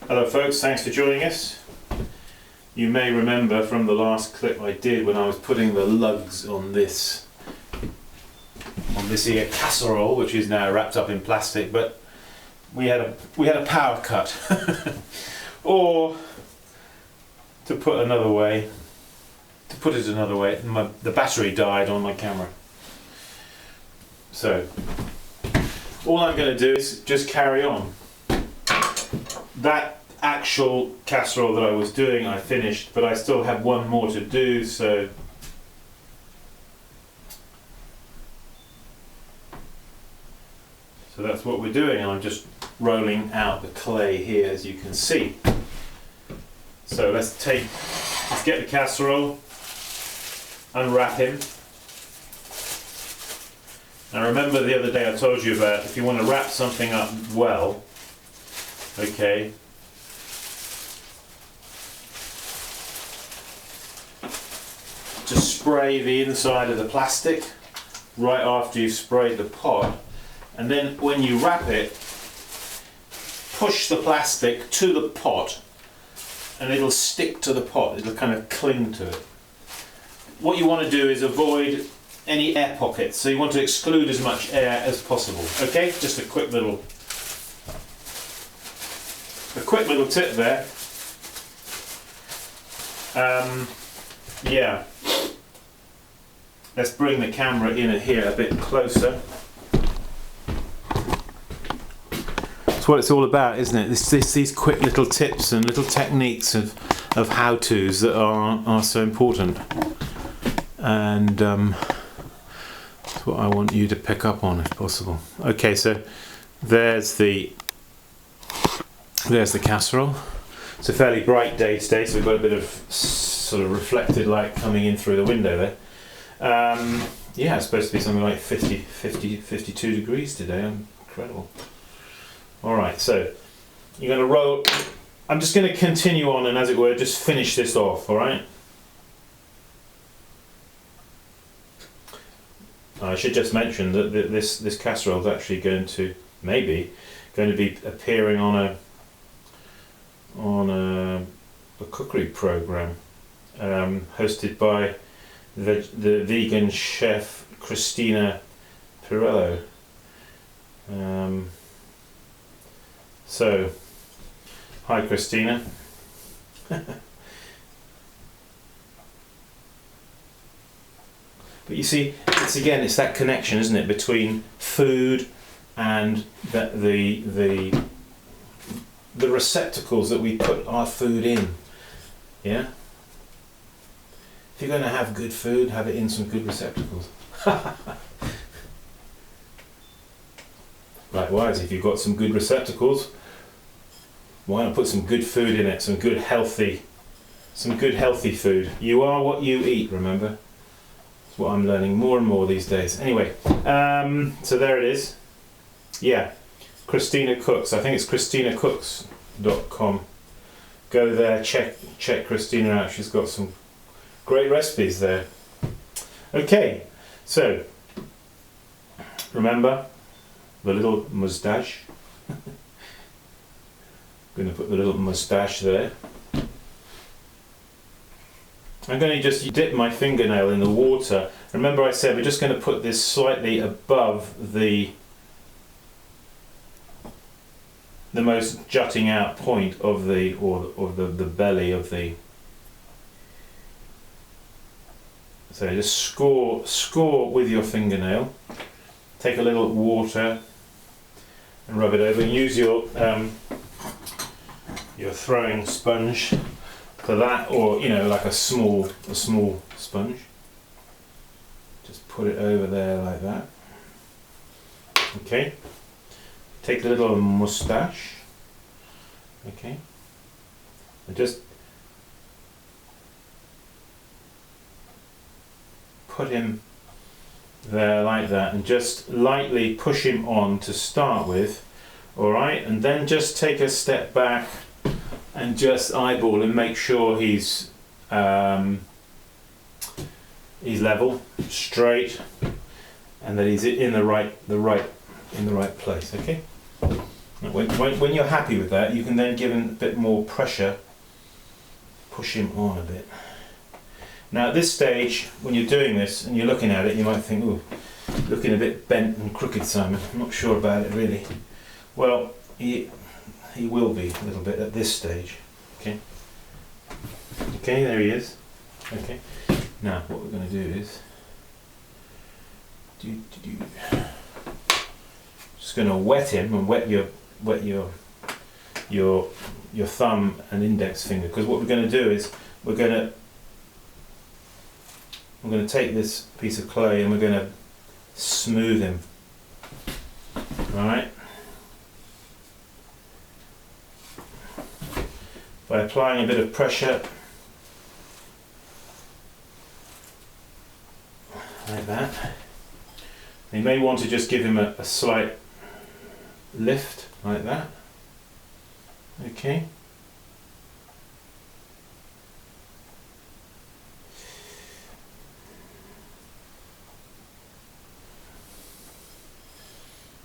Hello folks, thanks for joining us. You may remember from the last clip I did when I was putting the lugs on this here casserole, which is now wrapped up in plastic, but we had a power cut. Or to put it another way, the battery died on my camera. So all I'm going to do is just carry on. That actual casserole that I was doing I finished, but I still have one more to do, so that's what we're doing, and I'm just rolling out the clay here, as you can see. So let's get the casserole, unwrap him. Now remember the other day I told you about if you want to wrap something up well, okay, just spray the inside of the plastic right after you've sprayed the pot, and then when you wrap it, push the plastic to the pot and it'll stick to the pot, it'll kind of cling to it. What you want to do is avoid any air pockets, so you want to exclude as much air as possible. Okay, just a quick little tip there. Yeah, let's bring the camera in here a bit closer. That's what it's all about, isn't it? These quick little tips and little techniques of how-tos that are so important, and that's what I want you to pick up on if possible. Okay, so there's the casserole. It's a fairly bright day today, so we've got a bit of sort of reflected light coming in through the window there. Yeah, it's supposed to be something like 52 degrees today. Incredible. Alright, so you're going to roll. I'm just going to continue on and, as it were, just finish this off, alright? I should just mention that this casserole is actually going to be appearing on a cookery program hosted by the vegan chef Christina Pirello. So, hi Christina. But you see, it's that connection, isn't it, between food and the receptacles that we put our food in. Yeah? If you're going to have good food, have it in some good receptacles. Likewise, if you've got some good receptacles, why not put some good food in it, some good healthy food. You are what you eat, remember? That's what I'm learning more and more these days. Anyway, so there it is. Yeah, Christina Cooks. I think it's christinacooks.com. Go there, check Christina out. She's got some great recipes there. Okay, so remember the little moustache. Going to put the little moustache there. I'm going to just dip my fingernail in the water. Remember I said we're just going to put this slightly above the most jutting out point of the belly of the. So just score with your fingernail. Take a little water and rub it over. And use your throwing sponge for that, or like a small sponge. Just put it over there like that. Okay. Take a little moustache. Okay. And just put him there like that, and just lightly push him on to start with. Alright, and then just take a step back and just eyeball him, make sure he's level, straight, and that he's in the right place. Okay. When you're happy with that, you can then give him a bit more pressure, push him on a bit. Now at this stage, when you're doing this and you're looking at it, you might think, "Ooh, looking a bit bent and crooked, Simon. I'm not sure about it really." Well, he will be a little bit at this stage. Okay. Okay, there he is. Okay. Now what we're going to do is just going to wet him and wet your thumb and index finger, because what we're going to do is we're going to take this piece of clay and we're going to smooth him. All right. By applying a bit of pressure like that. You may want to just give him a slight lift like that. Okay.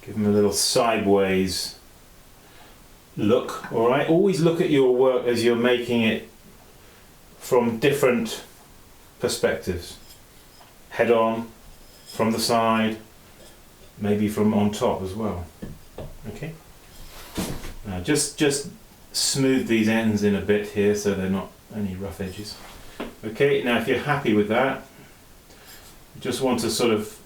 Give him a little sideways look, all right? Always look at your work as you're making it from different perspectives. Head on, from the side, maybe from on top as well. Okay? Now just smooth these ends in a bit here so they're not any rough edges. Okay, now if you're happy with that, you just want to sort of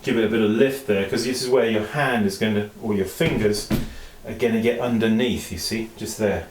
give it a bit of lift there, because this is where your hand is going to, or your fingers are going to get underneath, you see, just there.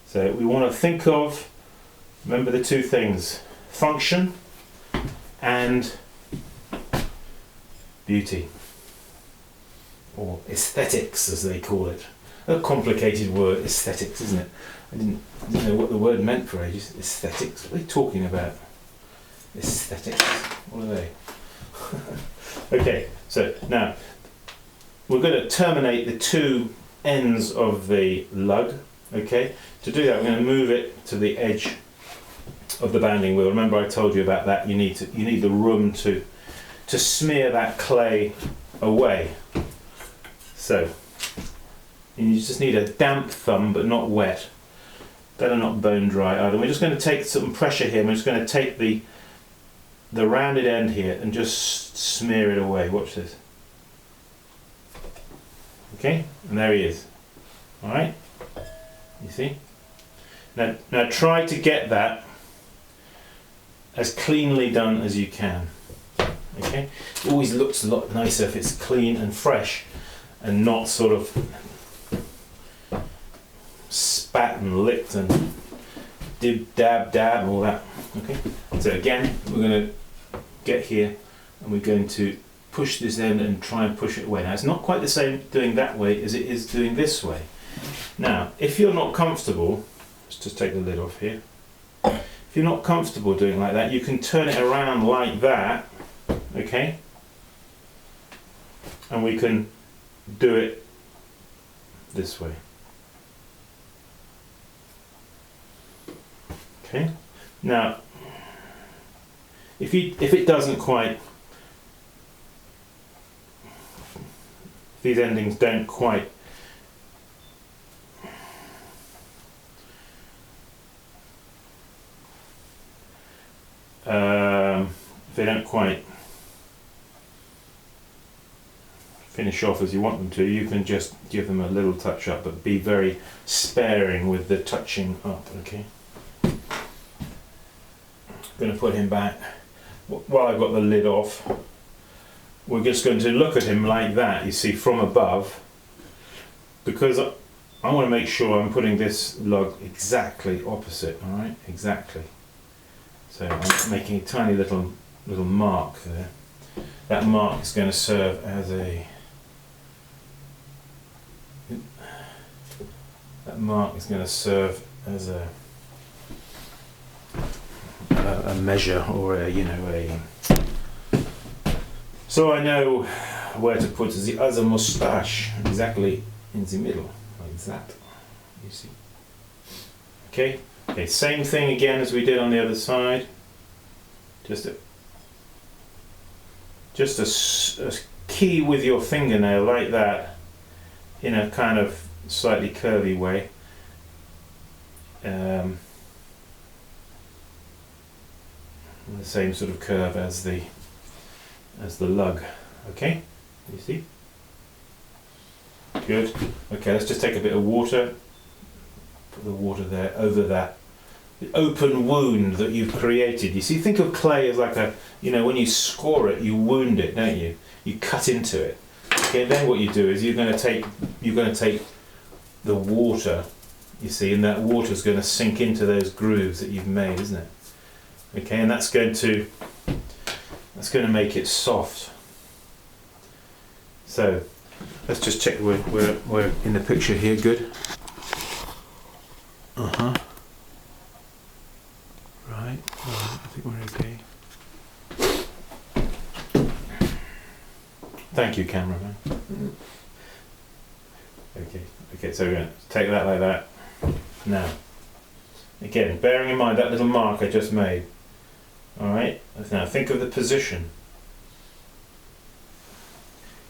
So we want to think of, remember the two things, function and beauty, or aesthetics as they call it. A complicated word, aesthetics, isn't it? I didn't know what the word meant for ages. Aesthetics, what are they talking about? Aesthetics, what are they? Okay, so now we're going to terminate the two ends of the lug. Okay, to do that, we're going to move it to the edge of the banding wheel. Remember, I told you about that. You need the room to smear that clay away. So you just need a damp thumb, but not wet. Better not bone dry either. We're just going to take some pressure here. We're just going to take the rounded end here and just smear it away. Watch this. Okay, and there he is. All right, you see. Now try to get that as cleanly done as you can. Okay, it always looks a lot nicer if it's clean and fresh and not sort of spat and licked and dib dab dab and all that. Okay, so again we're going to get here and we're going to push this end and try and push it away. Now it's not quite the same doing that way as it is doing this way. Now if you're not comfortable, let's just take the lid off here. If you're not comfortable doing it like that, you can turn it around like that, okay? And we can do it this way. Okay. Now, if it doesn't quite, if these endings don't quite if they don't quite finish off as you want them to, you can just give them a little touch up, but be very sparing with the touching up. Okay. I'm going to put him back. While I've got the lid off, we're just going to look at him like that, you see, from above, because I want to make sure I'm putting this lug exactly opposite, all right, exactly. So I'm making a tiny little mark there. That mark is going to serve as a a measure, or a so I know where to put the other moustache exactly in the middle, like that, you see. Okay, same thing again as we did on the other side, just just a key with your fingernail like that, in a kind of slightly curvy way. The same sort of curve as the lug. Okay, you see? Good. Okay, let's just take a bit of water. Put the water there over that the open wound that you've created. You see, think of clay as like a, you know, when you score it, you wound it, don't you? You cut into it. Okay, then what you do is you're going to take the water, you see, and that water is going to sink into those grooves that you've made, isn't it? Okay, and that's going to make it soft. So let's just check we're in the picture here. Good. Right. I think we're okay. Thank you, cameraman. Okay, so we're going to take that like that. Now, again, bearing in mind that little mark I just made. Alright, now think of the position.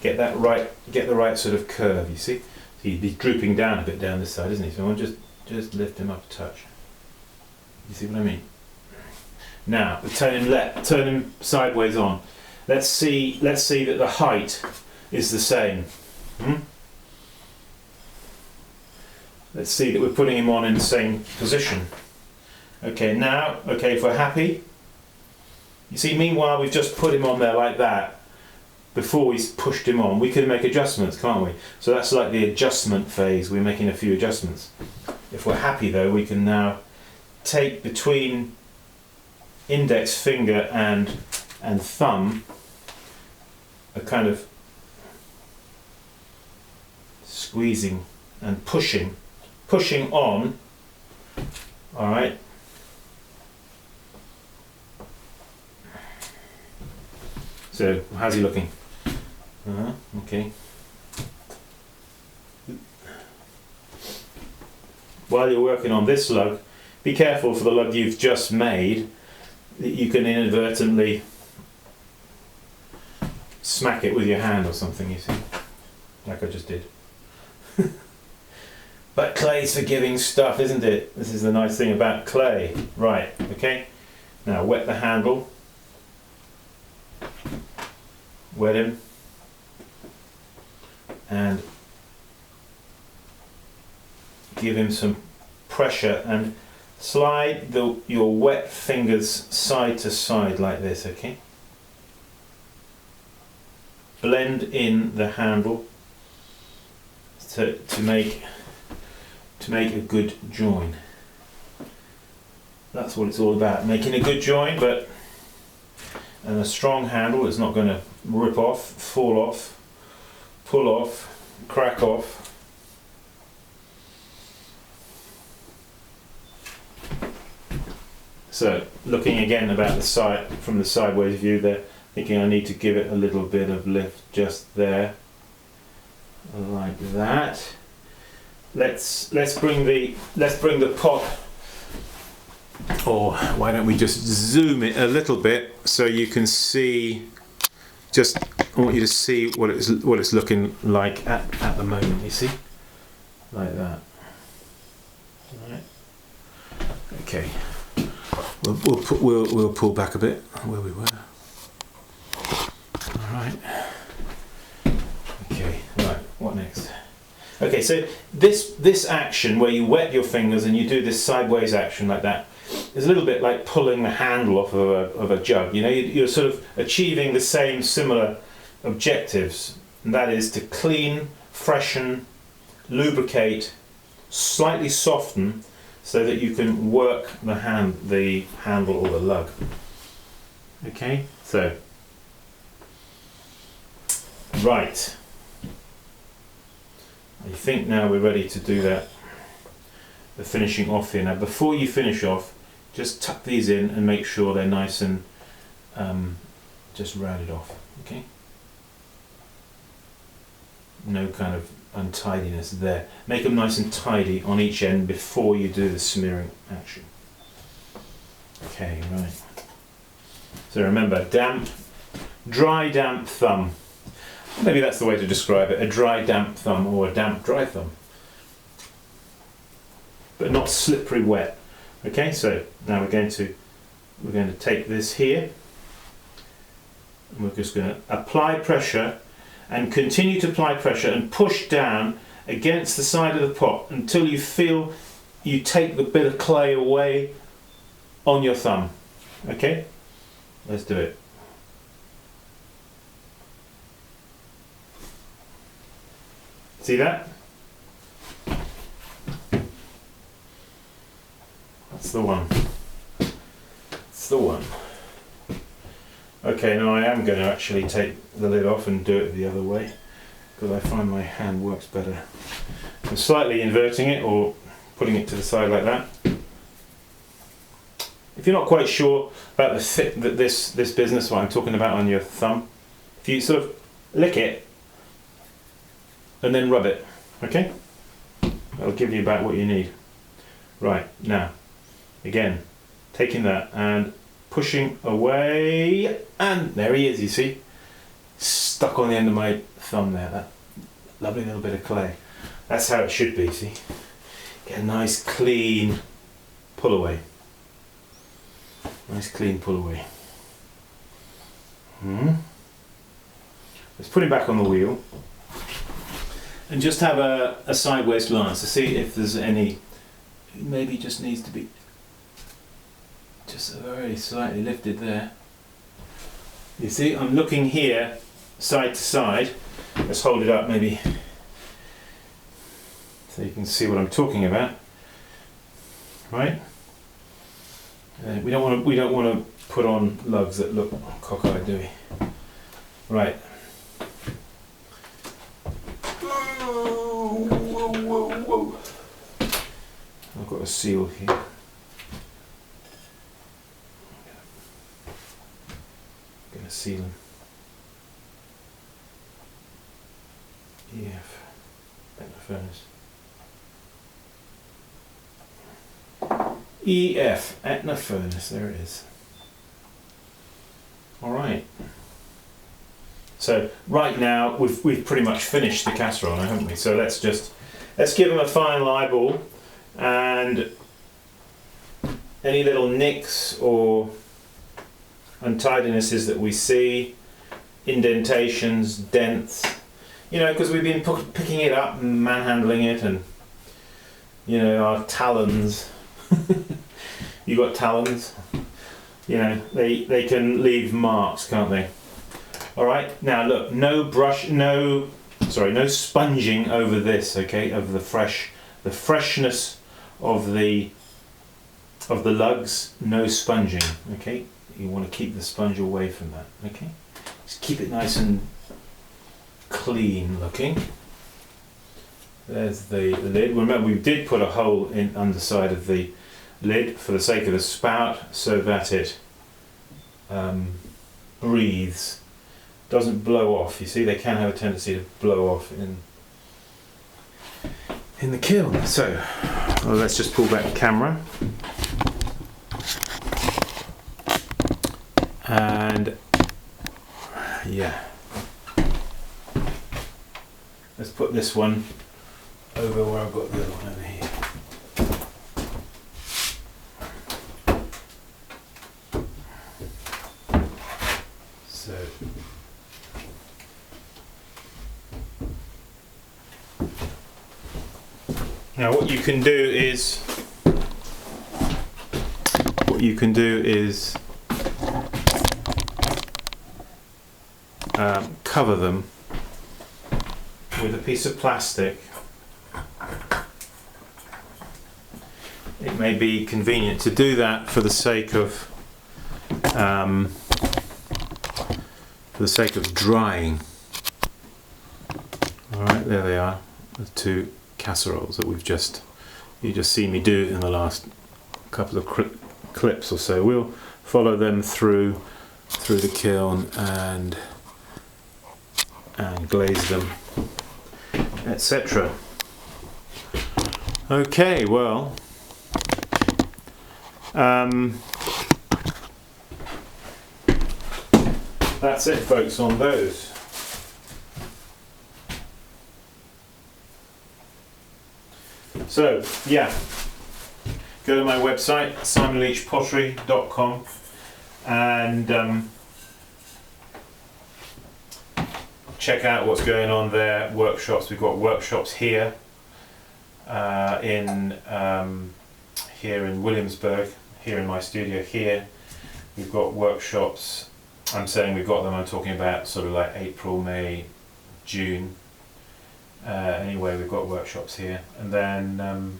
Get the right sort of curve, you see? So he's drooping down a bit down this side, isn't he? So I want to just lift him up a touch. You see what I mean? Now, turn him sideways on. Let's see that the height is the same. Let's see that we're putting him on in the same position. Okay, now, if we're happy, you see, meanwhile we've just put him on there like that. Before we pushed him on, we can make adjustments, can't we? So that's like the adjustment phase. We're making a few adjustments. If we're happy though, we can now take between index finger and thumb a kind of squeezing and pushing on. All right. So how's he looking? Okay. While you're working on this lug, be careful for the lug you've just made that you can inadvertently smack it with your hand or something, you see, like I just did. But clay's forgiving stuff, isn't it? This is the nice thing about clay. Right, okay. Now wet the handle. Wet him. And give him some pressure and slide your wet fingers side to side like this, okay? Blend in the handle to make a good join. That's what it's all about, making a good join, and a strong handle is not going to rip off, fall off, pull off, crack off. So looking again about the side, from the sideways view there, thinking I need to give it a little bit of lift just there, like that. Let's bring the pot, or why don't we just zoom it a little bit so you can see. Just I want you to see what it's looking like at the moment. You see, like that. All right. Okay. We'll pull back a bit where we were. All right. Okay. Right. What next? Okay. So this action where you wet your fingers and you do this sideways action like that is a little bit like pulling the handle off of a jug. You know, you're sort of achieving the same similar objectives, and that is to clean, freshen, lubricate, slightly soften, so that you can work the handle or the lug. Okay, so right. I think now we're ready to do that. The finishing off here. Now, before you finish off, just tuck these in and make sure they're nice and just rounded off. Okay. No kind of untidiness there. Make them nice and tidy on each end before you do the smearing action. Okay, right. So remember, damp dry damp thumb. Maybe that's the way to describe it, a dry damp thumb or a damp dry thumb. But not slippery wet. Okay, so now we're going to take this here, and we're just going to apply pressure and continue to apply pressure and push down against the side of the pot until you feel you take the bit of clay away on your thumb. Okay, let's do it. See that? That's the one. That's the one. Okay, now I am going to actually take the lid off and do it the other way, because I find my hand works better. I'm slightly inverting it or putting it to the side like that. If you're not quite sure about this business, what I'm talking about on your thumb, if you sort of lick it and then rub it, okay? That'll give you about what you need. Right, now, again, taking that and pushing away, and there he is, you see? Stuck on the end of my thumb there, that lovely little bit of clay. That's how it should be, see? Get a nice clean pull away. Nice clean pull away. Let's put him back on the wheel and just have a sideways glance to see if there's any, maybe just needs to be just very slightly lifted there. You see, I'm looking here side to side. Let's hold it up maybe so you can see what I'm talking about. Right? We don't want to put on lugs that look cockeyed, do we? Right. Whoa. I've got a seal here. Going to seal them. EF. At the furnace. EF, Etna furnace, there it is. Alright. So right now we've pretty much finished the casserole now, haven't we? So let's give them a final eyeball, and any little nicks or untidinesses that we see, indentations, dents, you know, because we've been picking it up and manhandling it, and you know, our talons. You got talons, you know, they can leave marks, can't they? All right, now look, no sponging over this, okay, of the freshness of the lugs, no sponging, okay? You want to keep the sponge away from that, okay? Just keep it nice and clean looking. There's the lid. Remember, we did put a hole in underside of the lid for the sake of the spout, so that it breathes, doesn't blow off. You see, they can have a tendency to blow off in the kiln. So let's just pull back the camera, and yeah, let's put this one over where I've got the other one over here. So now what you can do is cover them with a piece of plastic. It may be convenient to do that for the sake of drying. Alright, there they are, the two casseroles that you just seen me do in the last couple of clips or so. We'll follow them through the kiln and glaze them, etc. Okay, well, that's it, folks, on those. So, yeah, go to my website, simonleachpottery.com, and check out what's going on there. Workshops, we've got workshops here here in Williamsburg, here in my studio here. We've got workshops, I'm saying we've got them, I'm talking about sort of like April, May, June. Anyway, we've got workshops here, and then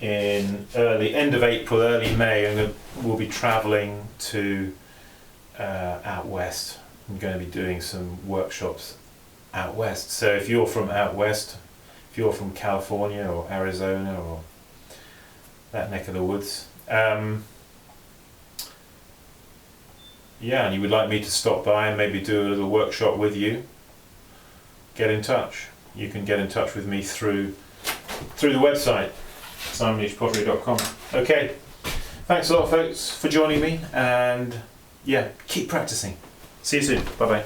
in end of April, early May, we'll be travelling to out west. I'm going to be doing some workshops out west. So if you're from out west, if you're from California or Arizona or that neck of the woods, yeah, and you would like me to stop by and maybe do a little workshop with you, get in touch. You can get in touch with me through the website, simonleachpottery.com. Okay, thanks a lot, folks, for joining me, and yeah, keep practicing. See you soon. Bye bye.